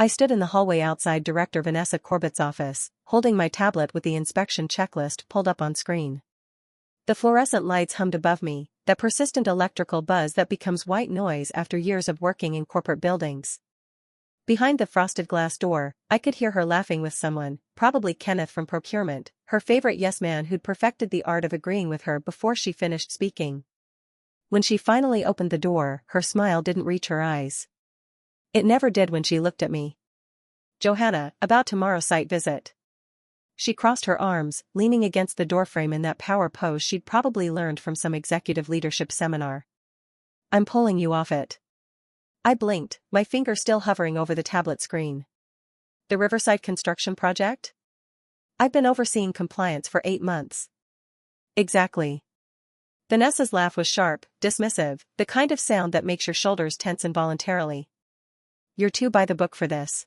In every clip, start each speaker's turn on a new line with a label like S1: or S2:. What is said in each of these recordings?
S1: I stood in the hallway outside Director Vanessa Corbett's office, holding my tablet with the inspection checklist pulled up on screen. The fluorescent lights hummed above me, that persistent electrical buzz that becomes white noise after years of working in corporate buildings. Behind the frosted glass door, I could hear her laughing with someone, probably Kenneth from procurement, her favorite yes-man who'd perfected the art of agreeing with her before she finished speaking. When she finally opened the door, her smile didn't reach her eyes. It never did when she looked at me. "Johanna, about tomorrow's site visit." She crossed her arms, leaning against the doorframe in that power pose she'd probably learned from some executive leadership seminar. "I'm pulling you off it." I blinked, my finger still hovering over the tablet screen. "The Riverside construction project? I've been overseeing compliance for 8 months." "Exactly." Vanessa's laugh was sharp, dismissive, the kind of sound that makes your shoulders tense involuntarily. "You're too by the book for this.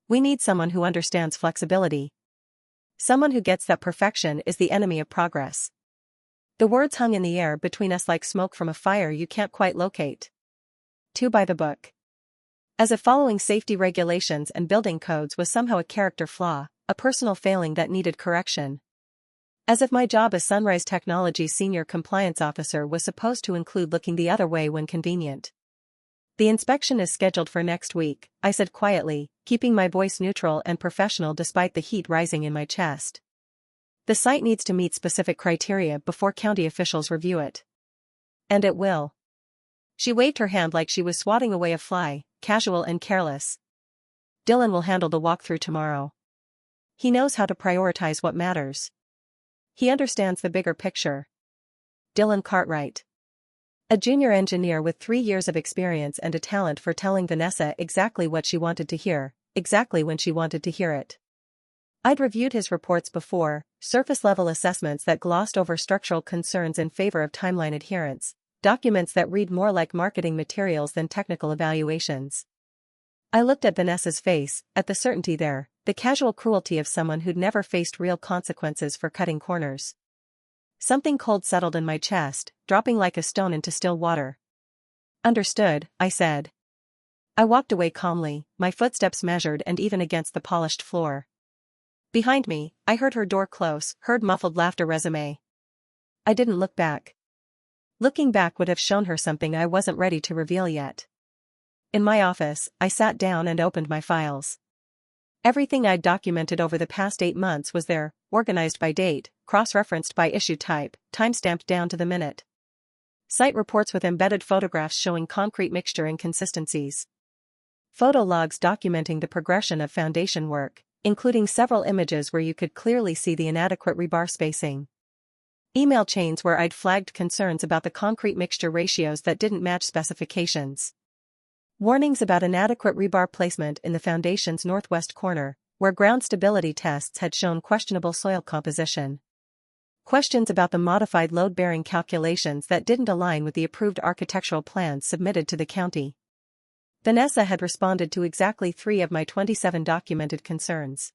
S1: We need someone who understands flexibility. Someone who gets that perfection is the enemy of progress." The words hung in the air between us like smoke from a fire you can't quite locate. Too by the book. As if following safety regulations and building codes was somehow a character flaw, a personal failing that needed correction. As if my job as Sunrise Technology's senior compliance officer was supposed to include looking the other way when convenient. "The inspection is scheduled for next week," I said quietly, keeping my voice neutral and professional despite the heat rising in my chest. "The site needs to meet specific criteria before county officials review it." "And it will." She waved her hand like she was swatting away a fly, casual and careless. "Dylan will handle the walkthrough tomorrow. He knows how to prioritize what matters. He understands the bigger picture." Dylan Cartwright. A junior engineer with 3 years of experience and a talent for telling Vanessa exactly what she wanted to hear, exactly when she wanted to hear it. I'd reviewed his reports before, surface-level assessments that glossed over structural concerns in favor of timeline adherence, documents that read more like marketing materials than technical evaluations. I looked at Vanessa's face, at the certainty there, the casual cruelty of someone who'd never faced real consequences for cutting corners. Something cold settled in my chest, dropping like a stone into still water. "Understood," I said. I walked away calmly, my footsteps measured and even against the polished floor. Behind me, I heard her door close, heard muffled laughter resume. I didn't look back. Looking back would have shown her something I wasn't ready to reveal yet. In my office, I sat down and opened my files. Everything I'd documented over the past 8 months was there, organized by date, cross-referenced by issue type, time-stamped down to the minute. Site reports with embedded photographs showing concrete mixture inconsistencies. Photo logs documenting the progression of foundation work, including several images where you could clearly see the inadequate rebar spacing. Email chains where I'd flagged concerns about the concrete mixture ratios that didn't match specifications. Warnings about inadequate rebar placement in the foundation's northwest corner, where ground stability tests had shown questionable soil composition. Questions about the modified load-bearing calculations that didn't align with the approved architectural plans submitted to the county. Vanessa had responded to exactly 3 of my 27 documented concerns.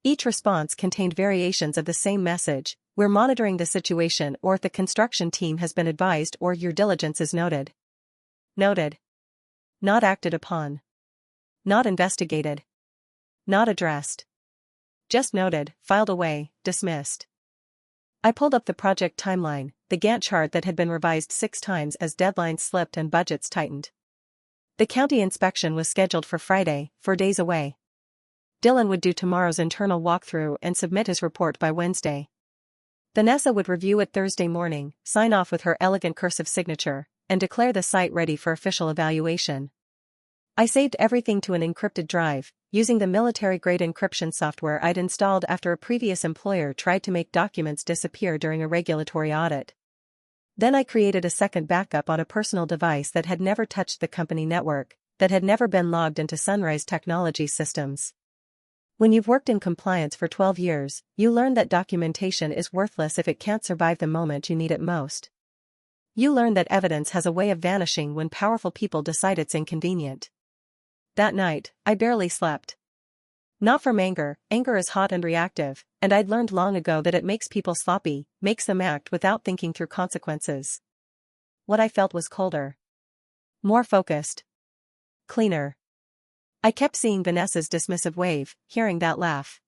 S1: Each response contained variations of the same message: "We're monitoring the situation," or "The construction team has been advised," or "Your diligence is noted." Noted. Not acted upon. Not investigated. Not addressed. Just noted, filed away, dismissed. I pulled up the project timeline, the Gantt chart that had been revised 6 times as deadlines slipped and budgets tightened. The county inspection was scheduled for Friday, 4 days away. Dylan would do tomorrow's internal walkthrough and submit his report by Wednesday. Vanessa would review it Thursday morning, sign off with her elegant cursive signature, and declare the site ready for official evaluation. I saved everything to an encrypted drive, using the military-grade encryption software I'd installed after a previous employer tried to make documents disappear during a regulatory audit. Then I created a second backup on a personal device that had never touched the company network, that had never been logged into Sunrise Technology systems. When you've worked in compliance for 12 years, you learn that documentation is worthless if it can't survive the moment you need it most. You learn that evidence has a way of vanishing when powerful people decide it's inconvenient. That night, I barely slept. Not from anger, anger is hot and reactive, and I'd learned long ago that it makes people sloppy, makes them act without thinking through consequences. What I felt was colder. More focused. Cleaner. I kept seeing Vanessa's dismissive wave, hearing that laugh.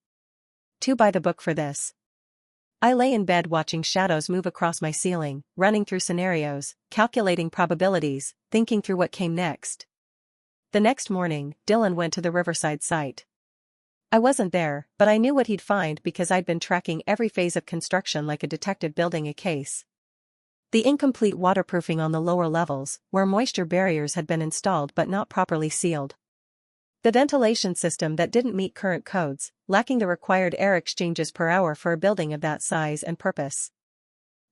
S1: Too by the book for this. I lay in bed watching shadows move across my ceiling, running through scenarios, calculating probabilities, thinking through what came next. The next morning, Dylan went to the Riverside site. I wasn't there, but I knew what he'd find because I'd been tracking every phase of construction like a detective building a case. The incomplete waterproofing on the lower levels, where moisture barriers had been installed but not properly sealed. The ventilation system that didn't meet current codes, lacking the required air exchanges per hour for a building of that size and purpose.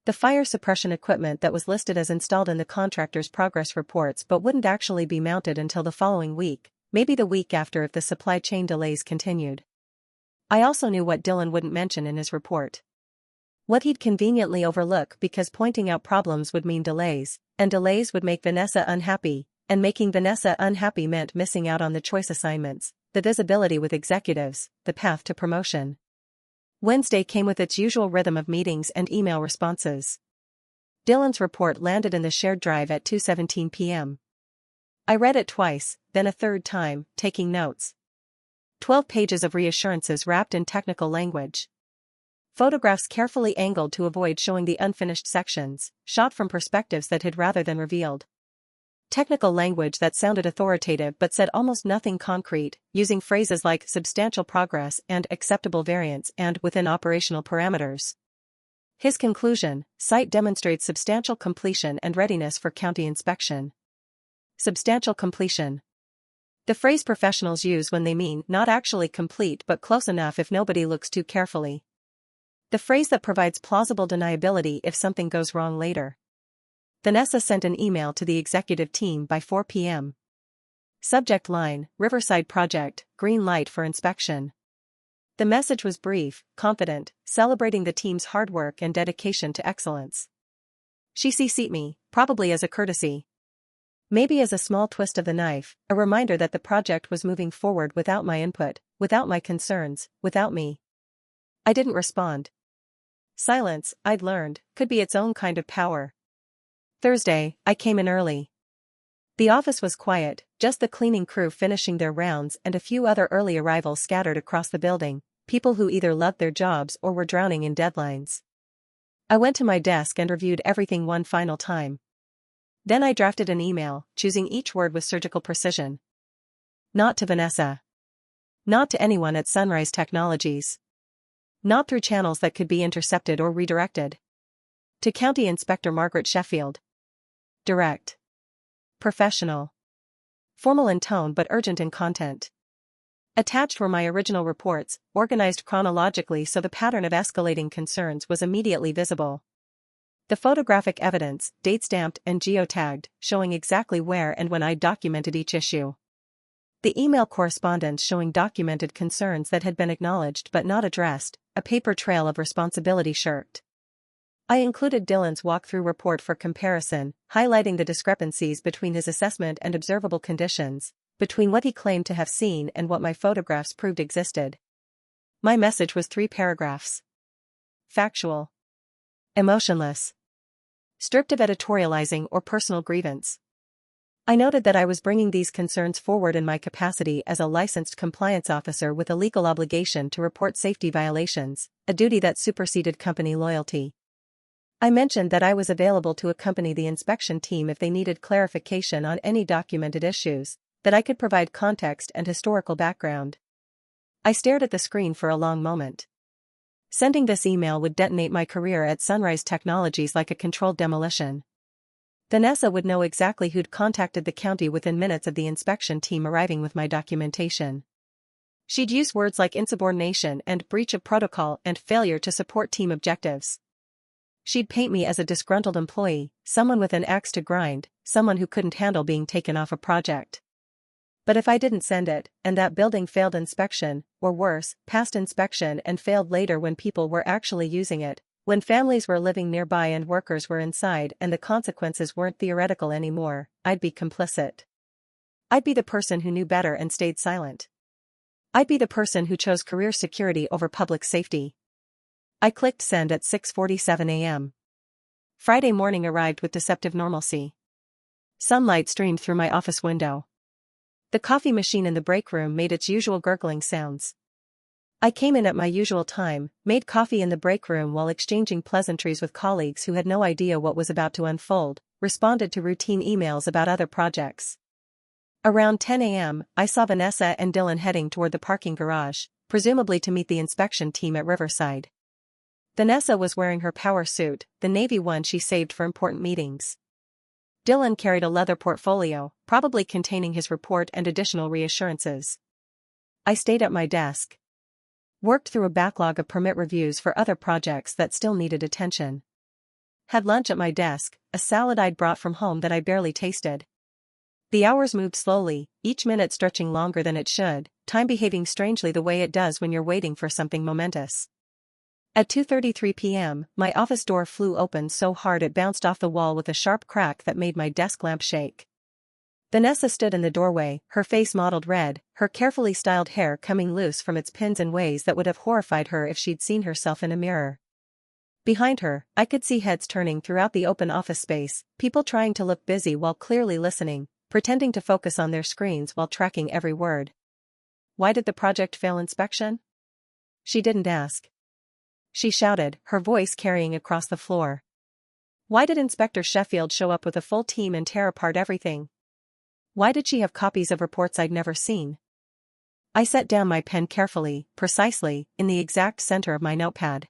S1: The fire suppression equipment that was listed as installed in the contractor's progress reports but wouldn't actually be mounted until the following week, maybe the week after if the supply chain delays continued. I also knew what Dylan wouldn't mention in his report. What he'd conveniently overlook because pointing out problems would mean delays, and delays would make Vanessa unhappy, and making Vanessa unhappy meant missing out on the choice assignments, the visibility with executives, the path to promotion. Wednesday came with its usual rhythm of meetings and email responses. Dylan's report landed in the shared drive at 2:17 p.m. I read it twice, then a third time, taking notes. 12 pages of reassurances wrapped in technical language. Photographs carefully angled to avoid showing the unfinished sections, shot from perspectives that hid rather than revealed. Technical language that sounded authoritative but said almost nothing concrete, using phrases like substantial progress and acceptable variance and within operational parameters. His conclusion: site demonstrates substantial completion and readiness for county inspection. Substantial completion. The phrase professionals use when they mean not actually complete but close enough if nobody looks too carefully. The phrase that provides plausible deniability if something goes wrong later. Vanessa sent an email to the executive team by 4 p.m. Subject line: Riverside Project, green light for inspection. The message was brief, confident, celebrating the team's hard work and dedication to excellence. She CC'd me, probably as a courtesy. Maybe as a small twist of the knife, a reminder that the project was moving forward without my input, without my concerns, without me. I didn't respond. Silence, I'd learned, could be its own kind of power. Thursday, I came in early. The office was quiet, just the cleaning crew finishing their rounds and a few other early arrivals scattered across the building, people who either loved their jobs or were drowning in deadlines. I went to my desk and reviewed everything one final time. Then I drafted an email, choosing each word with surgical precision. Not to Vanessa. Not to anyone at Sunrise Technologies. Not through channels that could be intercepted or redirected. To County Inspector Margaret Sheffield. Direct. Professional. Formal in tone but urgent in content. Attached were my original reports, organized chronologically so the pattern of escalating concerns was immediately visible. The photographic evidence, date-stamped and geotagged, showing exactly where and when I documented each issue. The email correspondence showing documented concerns that had been acknowledged but not addressed, a paper trail of responsibility shirked. I included Dylan's walkthrough report for comparison, highlighting the discrepancies between his assessment and observable conditions, between what he claimed to have seen and what my photographs proved existed. My message was 3 paragraphs. Factual. Emotionless. Stripped of editorializing or personal grievance. I noted that I was bringing these concerns forward in my capacity as a licensed compliance officer with a legal obligation to report safety violations, a duty that superseded company loyalty. I mentioned that I was available to accompany the inspection team if they needed clarification on any documented issues, that I could provide context and historical background. I stared at the screen for a long moment. Sending this email would detonate my career at Sunrise Technologies like a controlled demolition. Vanessa would know exactly who'd contacted the county within minutes of the inspection team arriving with my documentation. She'd use words like insubordination and breach of protocol and failure to support team objectives. She'd paint me as a disgruntled employee, someone with an axe to grind, someone who couldn't handle being taken off a project. But if I didn't send it, and that building failed inspection, or worse, passed inspection and failed later when people were actually using it, when families were living nearby and workers were inside and the consequences weren't theoretical anymore, I'd be complicit. I'd be the person who knew better and stayed silent. I'd be the person who chose career security over public safety. I clicked send at 6:47 a.m. Friday morning arrived with deceptive normalcy. Sunlight streamed through my office window. The coffee machine in the break room made its usual gurgling sounds. I came in at my usual time, made coffee in the break room while exchanging pleasantries with colleagues who had no idea what was about to unfold, responded to routine emails about other projects. Around 10 a.m., I saw Vanessa and Dylan heading toward the parking garage, presumably to meet the inspection team at Riverside. Vanessa was wearing her power suit, the navy one she saved for important meetings. Dylan carried a leather portfolio, probably containing his report and additional reassurances. I stayed at my desk. Worked through a backlog of permit reviews for other projects that still needed attention. Had lunch at my desk, a salad I'd brought from home that I barely tasted. The hours moved slowly, each minute stretching longer than it should, time behaving strangely the way it does when you're waiting for something momentous. At 2:33 p.m., my office door flew open so hard it bounced off the wall with a sharp crack that made my desk lamp shake. Vanessa stood in the doorway, her face mottled red, her carefully styled hair coming loose from its pins in ways that would have horrified her if she'd seen herself in a mirror. Behind her, I could see heads turning throughout the open office space, people trying to look busy while clearly listening, pretending to focus on their screens while tracking every word. Why did the project fail inspection? She didn't ask. She shouted, her voice carrying across the floor. Why did Inspector Sheffield show up with a full team and tear apart everything? Why did she have copies of reports I'd never seen? I set down my pen carefully, precisely, in the exact center of my notepad.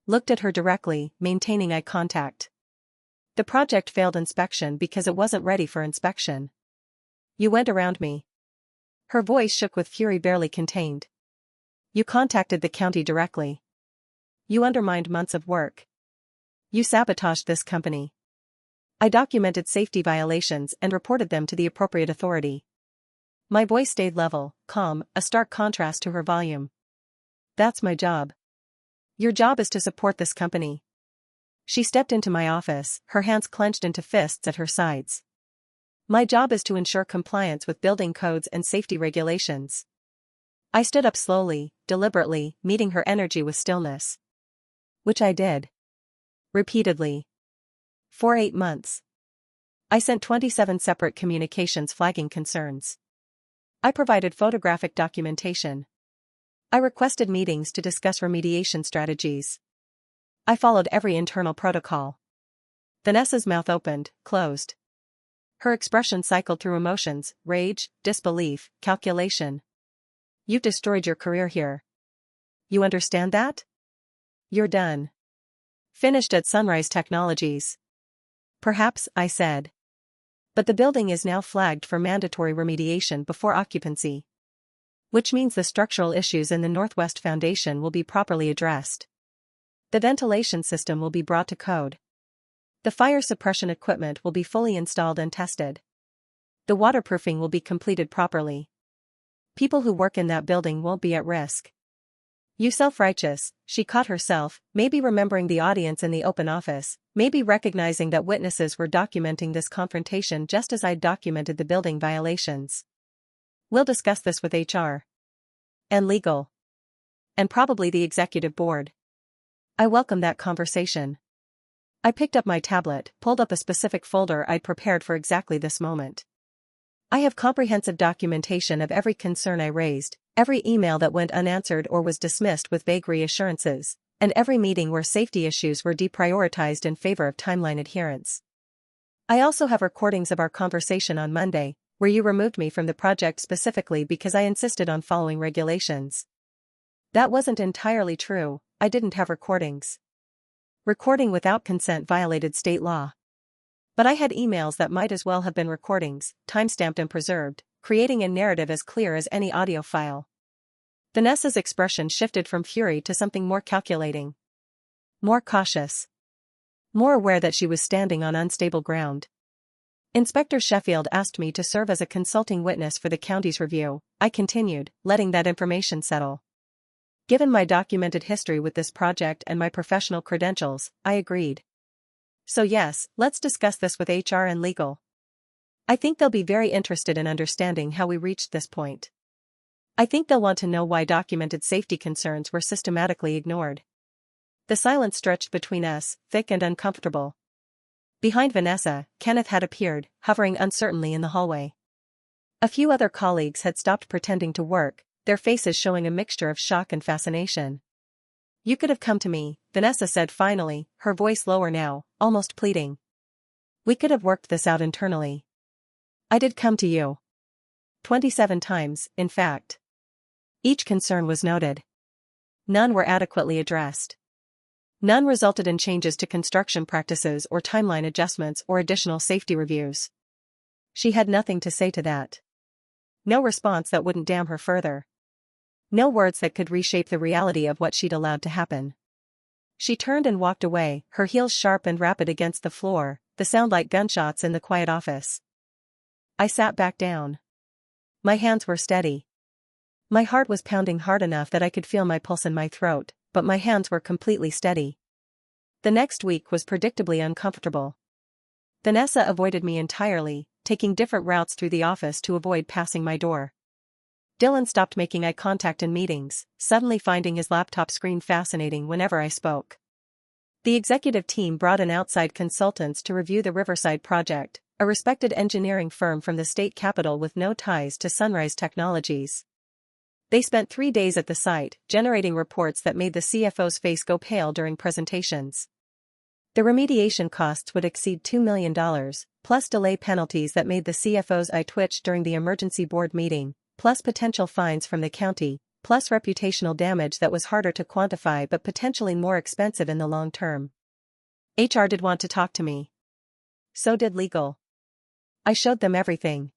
S1: Looked at her directly, maintaining eye contact. The project failed inspection because it wasn't ready for inspection. You went around me. Her voice shook with fury barely contained. You contacted the county directly. You undermined months of work. You sabotaged this company. I documented safety violations and reported them to the appropriate authority. My voice stayed level, calm, a stark contrast to her volume. That's my job. Your job is to support this company. She stepped into my office, her hands clenched into fists at her sides. My job is to ensure compliance with building codes and safety regulations. I stood up slowly, deliberately, meeting her energy with stillness. Which I did. Repeatedly. For 8 months. I sent 27 separate communications flagging concerns. I provided photographic documentation. I requested meetings to discuss remediation strategies. I followed every internal protocol. Vanessa's mouth opened, closed. Her expression cycled through emotions, rage, disbelief, calculation. You've destroyed your career here. You understand that? You're done. Finished at Sunrise Technologies. Perhaps, I said. But the building is now flagged for mandatory remediation before occupancy. Which means the structural issues in the Northwest Foundation will be properly addressed. The ventilation system will be brought to code. The fire suppression equipment will be fully installed and tested. The waterproofing will be completed properly. People who work in that building won't be at risk. You self-righteous, she caught herself, maybe remembering the audience in the open office, maybe recognizing that witnesses were documenting this confrontation just as I'd documented the building violations. We'll discuss this with HR. And legal. And probably the executive board. I welcome that conversation. I picked up my tablet, pulled up a specific folder I'd prepared for exactly this moment. I have comprehensive documentation of every concern I raised, every email that went unanswered or was dismissed with vague reassurances, and every meeting where safety issues were deprioritized in favor of timeline adherence. I also have recordings of our conversation on Monday, where you removed me from the project specifically because I insisted on following regulations. That wasn't entirely true, I didn't have recordings. Recording without consent violated state law. But I had emails that might as well have been recordings, timestamped and preserved, creating a narrative as clear as any audio file. Vanessa's expression shifted from fury to something more calculating. More cautious. More aware that she was standing on unstable ground. Inspector Sheffield asked me to serve as a consulting witness for the county's review, I continued, letting that information settle. Given my documented history with this project and my professional credentials, I agreed. So yes, let's discuss this with HR and legal. I think they'll be very interested in understanding how we reached this point. I think they'll want to know why documented safety concerns were systematically ignored. The silence stretched between us, thick and uncomfortable. Behind Vanessa, Kenneth had appeared, hovering uncertainly in the hallway. A few other colleagues had stopped pretending to work, their faces showing a mixture of shock and fascination. "You could have come to me," Vanessa said finally, her voice lower now, almost pleading. "We could have worked this out internally." "I did come to you. 27 times, in fact." Each concern was noted. None were adequately addressed. None resulted in changes to construction practices or timeline adjustments or additional safety reviews. She had nothing to say to that. No response that wouldn't damn her further. No words that could reshape the reality of what she'd allowed to happen. She turned and walked away, her heels sharp and rapid against the floor, the sound like gunshots in the quiet office. I sat back down. My hands were steady. My heart was pounding hard enough that I could feel my pulse in my throat, but my hands were completely steady. The next week was predictably uncomfortable. Vanessa avoided me entirely, taking different routes through the office to avoid passing my door. Dylan stopped making eye contact in meetings, suddenly finding his laptop screen fascinating whenever I spoke. The executive team brought in outside consultants to review the Riverside project, a respected engineering firm from the state capital with no ties to Sunrise Technologies. They spent 3 days at the site, generating reports that made the CFO's face go pale during presentations. The remediation costs would exceed $2 million, plus delay penalties that made the CFO's eye twitch during the emergency board meeting, plus potential fines from the county, plus reputational damage that was harder to quantify but potentially more expensive in the long term. HR did want to talk to me. So did legal. I showed them everything.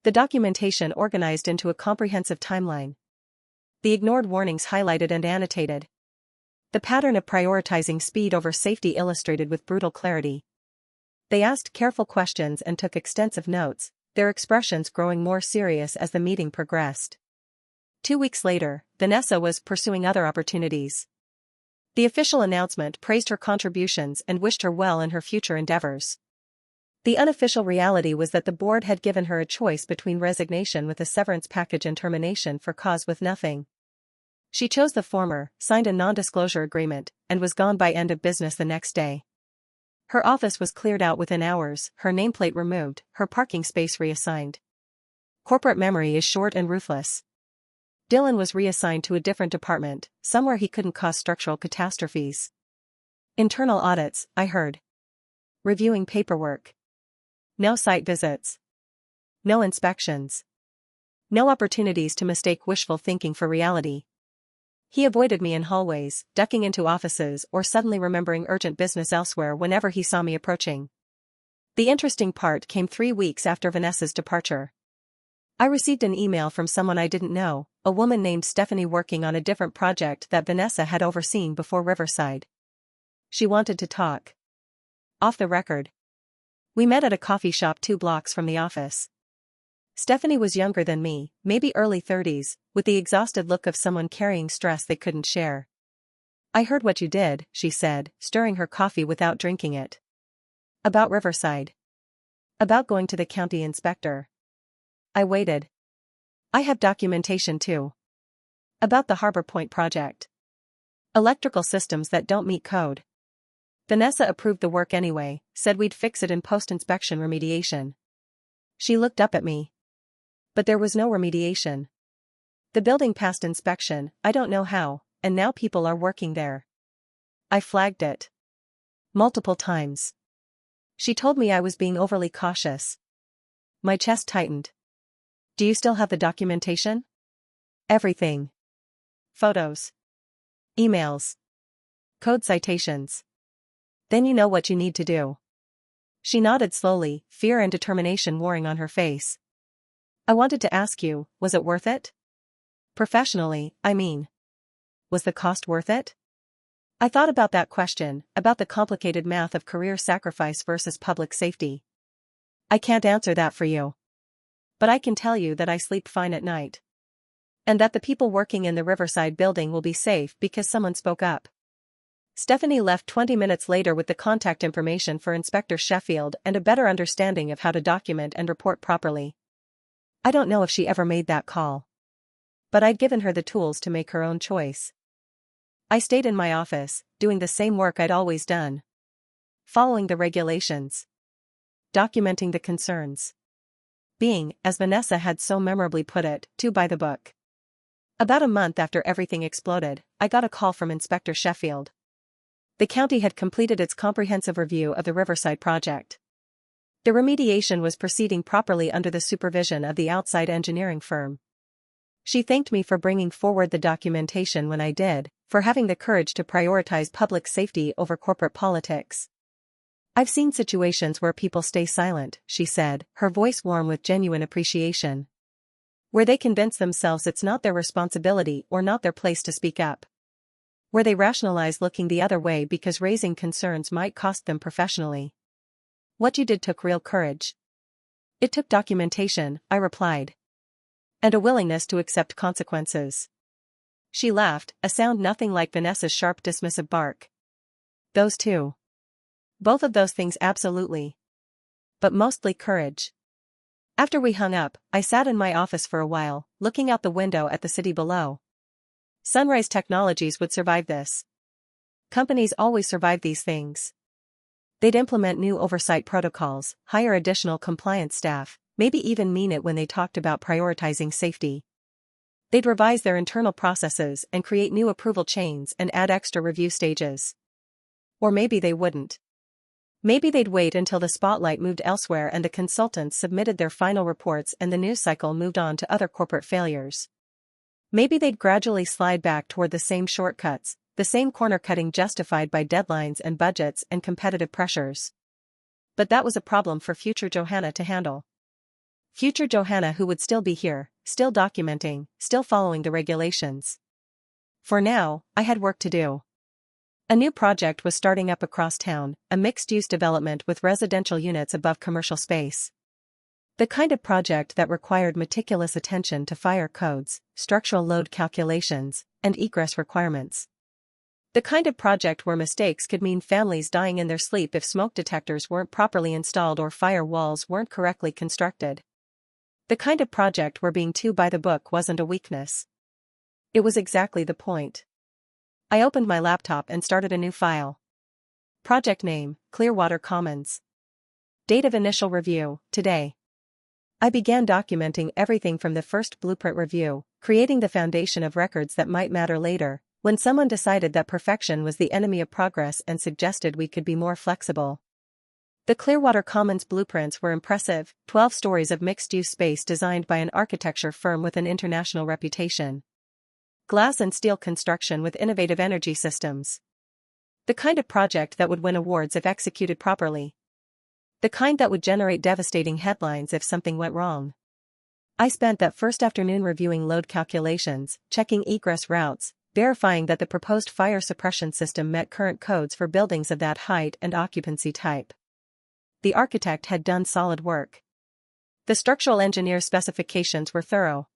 S1: The documentation organized into a comprehensive timeline. The ignored warnings highlighted and annotated. The pattern of prioritizing speed over safety illustrated with brutal clarity. They asked careful questions and took extensive notes, their expressions growing more serious as the meeting progressed. 2 weeks later, Vanessa was pursuing other opportunities. The official announcement praised her contributions and wished her well in her future endeavors. The unofficial reality was that the board had given her a choice between resignation with a severance package and termination for cause with nothing. She chose the former, signed a non-disclosure agreement, and was gone by end of business the next day. Her office was cleared out within hours, her nameplate removed, her parking space reassigned. Corporate memory is short and ruthless. Dylan was reassigned to a different department, somewhere he couldn't cause structural catastrophes. Internal audits, I heard. Reviewing paperwork. No site visits. No inspections. No opportunities to mistake wishful thinking for reality. He avoided me in hallways, ducking into offices or suddenly remembering urgent business elsewhere whenever he saw me approaching. The interesting part came 3 weeks after Vanessa's departure. I received an email from someone I didn't know, a woman named Stephanie working on a different project that Vanessa had overseen before Riverside. She wanted to talk. Off the record. We met at a coffee shop 2 blocks from the office. Stephanie was younger than me, maybe early 30s, with the exhausted look of someone carrying stress they couldn't share. "I heard what you did," she said, stirring her coffee without drinking it. "About Riverside. About going to the county inspector." I waited. "I have documentation too. About the Harbor Point project. Electrical systems that don't meet code. Vanessa approved the work anyway, said we'd fix it in post-inspection remediation." She looked up at me. "But there was no remediation. The building passed inspection, I don't know how, and now people are working there." I flagged it. Multiple times. She told me I was being overly cautious. My chest tightened. "Do you still have the documentation?" "Everything. Photos. Emails. Code citations. Then you know what you need to do." She nodded slowly, fear and determination warring on her face. "I wanted to ask you, was it worth it? Professionally, I mean. Was the cost worth it?" I thought about that question, about the complicated math of career sacrifice versus public safety. "I can't answer that for you. But I can tell you that I sleep fine at night. And that the people working in the Riverside building will be safe because someone spoke up." Stephanie left 20 minutes later with the contact information for Inspector Sheffield and a better understanding of how to document and report properly. I don't know if she ever made that call. But I'd given her the tools to make her own choice. I stayed in my office, doing the same work I'd always done. Following the regulations. Documenting the concerns. being, as Vanessa had so memorably put it, too by the book. About a month after everything exploded, I got a call from Inspector Sheffield. The county had completed its comprehensive review of the Riverside project. The remediation was proceeding properly under the supervision of the outside engineering firm. She thanked me for bringing forward the documentation when I did, for having the courage to prioritize public safety over corporate politics. I've seen situations where people stay silent, she said, her voice warm with genuine appreciation. Where they convince themselves it's not their responsibility or not their place to speak up. Where they rationalize looking the other way because raising concerns might cost them professionally. What you did took real courage. It took documentation, I replied. And a willingness to accept consequences. She laughed, a sound nothing like Vanessa's sharp dismissive bark. Those two. Both of those things absolutely. But mostly courage. After we hung up, I sat in my office for a while, looking out the window at the city below. Sunrise Technologies would survive this. Companies always survive these things. They'd implement new oversight protocols, hire additional compliance staff, maybe even mean it when they talked about prioritizing safety. They'd revise their internal processes and create new approval chains and add extra review stages. Or maybe they wouldn't. Maybe they'd wait until the spotlight moved elsewhere and the consultants submitted their final reports and the news cycle moved on to other corporate failures. Maybe they'd gradually slide back toward the same shortcuts, the same corner-cutting justified by deadlines and budgets and competitive pressures. But that was a problem for future Johanna to handle. Future Johanna who would still be here, still documenting, still following the regulations. For now, I had work to do. A new project was starting up across town, a mixed-use development with residential units above commercial space. The kind of project that required meticulous attention to fire codes, structural load calculations, and egress requirements. The kind of project where mistakes could mean families dying in their sleep if smoke detectors weren't properly installed or fire walls weren't correctly constructed. The kind of project where being too by the book wasn't a weakness. It was exactly the point. I opened my laptop and started a new file. Project name, Clearwater Commons. Date of initial review, today. I began documenting everything from the first blueprint review, creating the foundation of records that might matter later, when someone decided that perfection was the enemy of progress and suggested we could be more flexible. The Clearwater Commons blueprints were impressive, 12 stories of mixed-use space designed by an architecture firm with an international reputation. Glass and steel construction with innovative energy systems. The kind of project that would win awards if executed properly. The kind that would generate devastating headlines if something went wrong. I spent that first afternoon reviewing load calculations, checking egress routes, verifying that the proposed fire suppression system met current codes for buildings of that height and occupancy type. The architect had done solid work. The structural engineer's specifications were thorough.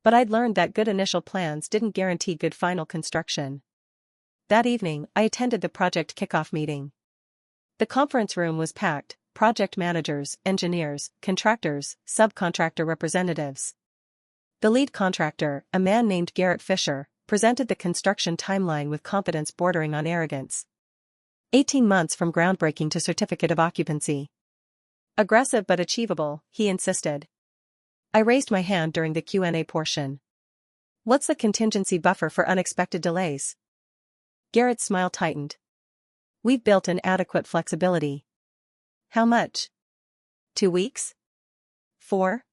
S1: But I'd learned that good initial plans didn't guarantee good final construction. That evening, I attended the project kickoff meeting. The conference room was packed, project managers, engineers, contractors, subcontractor representatives. The lead contractor, a man named Garrett Fisher, presented the construction timeline with confidence bordering on arrogance. 18 months from groundbreaking to certificate of occupancy. Aggressive but achievable, he insisted. I raised my hand during the Q&A portion. What's the contingency buffer for unexpected delays? Garrett's smile tightened. We've built in adequate flexibility. How much? 2 weeks? 4?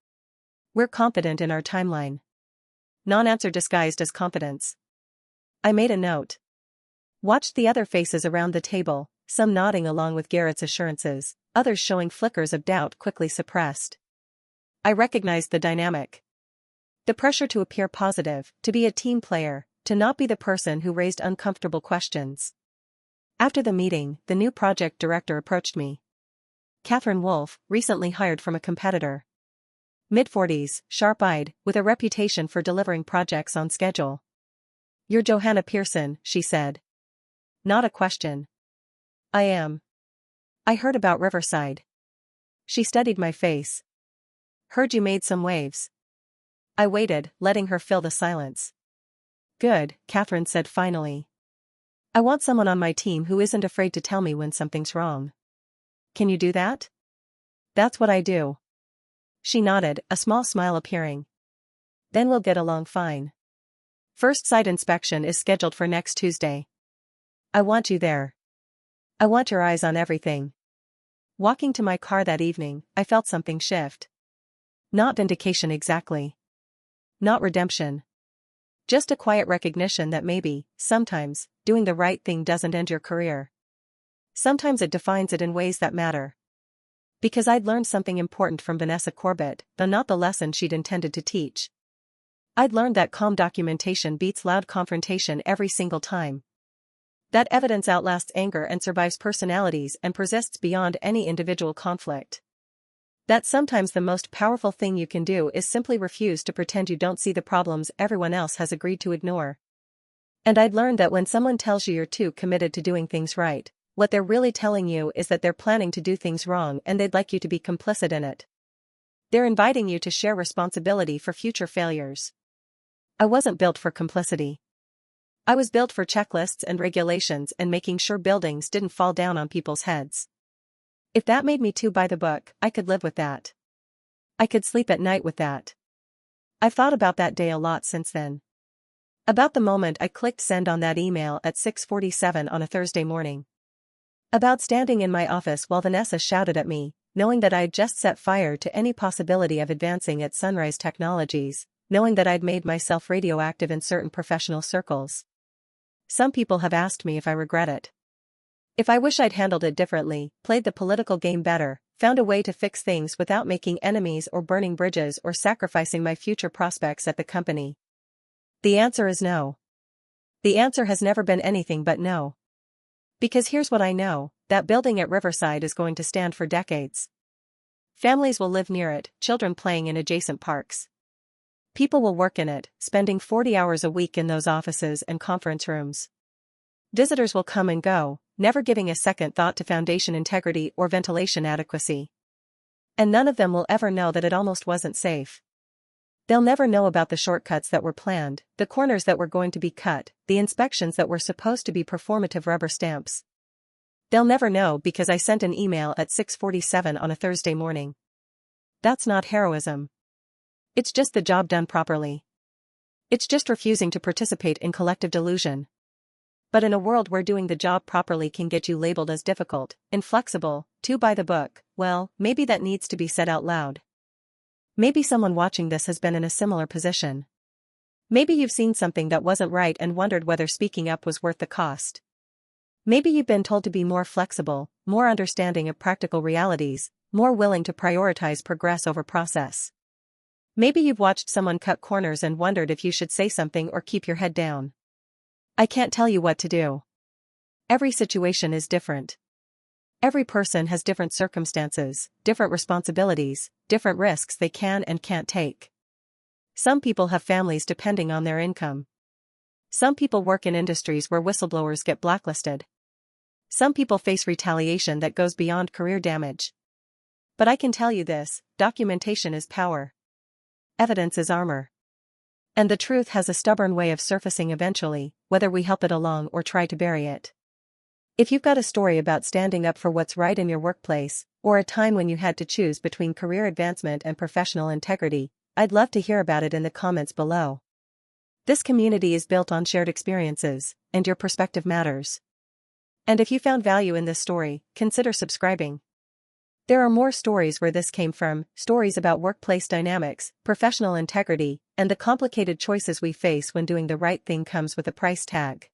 S1: We're confident in our timeline. Non-answer disguised as confidence. I made a note. Watched the other faces around the table, some nodding along with Garrett's assurances, others showing flickers of doubt quickly suppressed. I recognized the dynamic. The pressure to appear positive, to be a team player, to not be the person who raised uncomfortable questions. After the meeting, the new project director approached me. Catherine Wolfe, recently hired from a competitor. Mid-40s, sharp-eyed, with a reputation for delivering projects on schedule. You're Johanna Pearson, she said. Not a question. I am. I heard about Riverside. She studied my face. Heard you made some waves. I waited, letting her fill the silence. Good, Catherine said finally. I want someone on my team who isn't afraid to tell me when something's wrong. Can you do that? That's what I do. She nodded, a small smile appearing. Then we'll get along fine. First site inspection is scheduled for next Tuesday. I want you there. I want your eyes on everything. Walking to my car that evening, I felt something shift. Not vindication exactly. Not redemption. Just a quiet recognition that maybe, sometimes, doing the right thing doesn't end your career. Sometimes it defines it in ways that matter. Because I'd learned something important from Vanessa Corbett, though not the lesson she'd intended to teach. I'd learned that calm documentation beats loud confrontation every single time. That evidence outlasts anger and survives personalities and persists beyond any individual conflict. That sometimes the most powerful thing you can do is simply refuse to pretend you don't see the problems everyone else has agreed to ignore. And I'd learned that when someone tells you you're too committed to doing things right, what they're really telling you is that they're planning to do things wrong and they'd like you to be complicit in it. They're inviting you to share responsibility for future failures. I wasn't built for complicity. I was built for checklists and regulations and making sure buildings didn't fall down on people's heads. If that made me too by the book, I could live with that. I could sleep at night with that. I've thought about that day a lot since then. About the moment I clicked send on that email at 6:47 on a Thursday morning. About standing in my office while Vanessa shouted at me, knowing that I'd just set fire to any possibility of advancing at Sunrise Technologies, knowing that I'd made myself radioactive in certain professional circles. Some people have asked me if I regret it. If I wish I'd handled it differently, played the political game better, found a way to fix things without making enemies or burning bridges or sacrificing my future prospects at the company. The answer is no. The answer has never been anything but no. Because here's what I know, that building at Riverside is going to stand for decades. Families will live near it, children playing in adjacent parks. People will work in it, spending 40 hours a week in those offices and conference rooms. Visitors will come and go, never giving a second thought to foundation integrity or ventilation adequacy. And none of them will ever know that it almost wasn't safe. They'll never know about the shortcuts that were planned, the corners that were going to be cut, the inspections that were supposed to be performative rubber stamps. They'll never know because I sent an email at 6:47 on a Thursday morning. That's not heroism. It's just the job done properly. It's just refusing to participate in collective delusion. But in a world where doing the job properly can get you labeled as difficult, inflexible, too by the book, well, maybe that needs to be said out loud. Maybe someone watching this has been in a similar position. Maybe you've seen something that wasn't right and wondered whether speaking up was worth the cost. Maybe you've been told to be more flexible, more understanding of practical realities, more willing to prioritize progress over process. Maybe you've watched someone cut corners and wondered if you should say something or keep your head down. I can't tell you what to do. Every situation is different. Every person has different circumstances, different responsibilities, different risks they can and can't take. Some people have families depending on their income. Some people work in industries where whistleblowers get blacklisted. Some people face retaliation that goes beyond career damage. But I can tell you this, documentation is power. Evidence is armor. And the truth has a stubborn way of surfacing eventually, whether we help it along or try to bury it. If you've got a story about standing up for what's right in your workplace, or a time when you had to choose between career advancement and professional integrity, I'd love to hear about it in the comments below. This community is built on shared experiences, and your perspective matters. And if you found value in this story, consider subscribing. There are more stories where this came from, stories about workplace dynamics, professional integrity, and the complicated choices we face when doing the right thing comes with a price tag.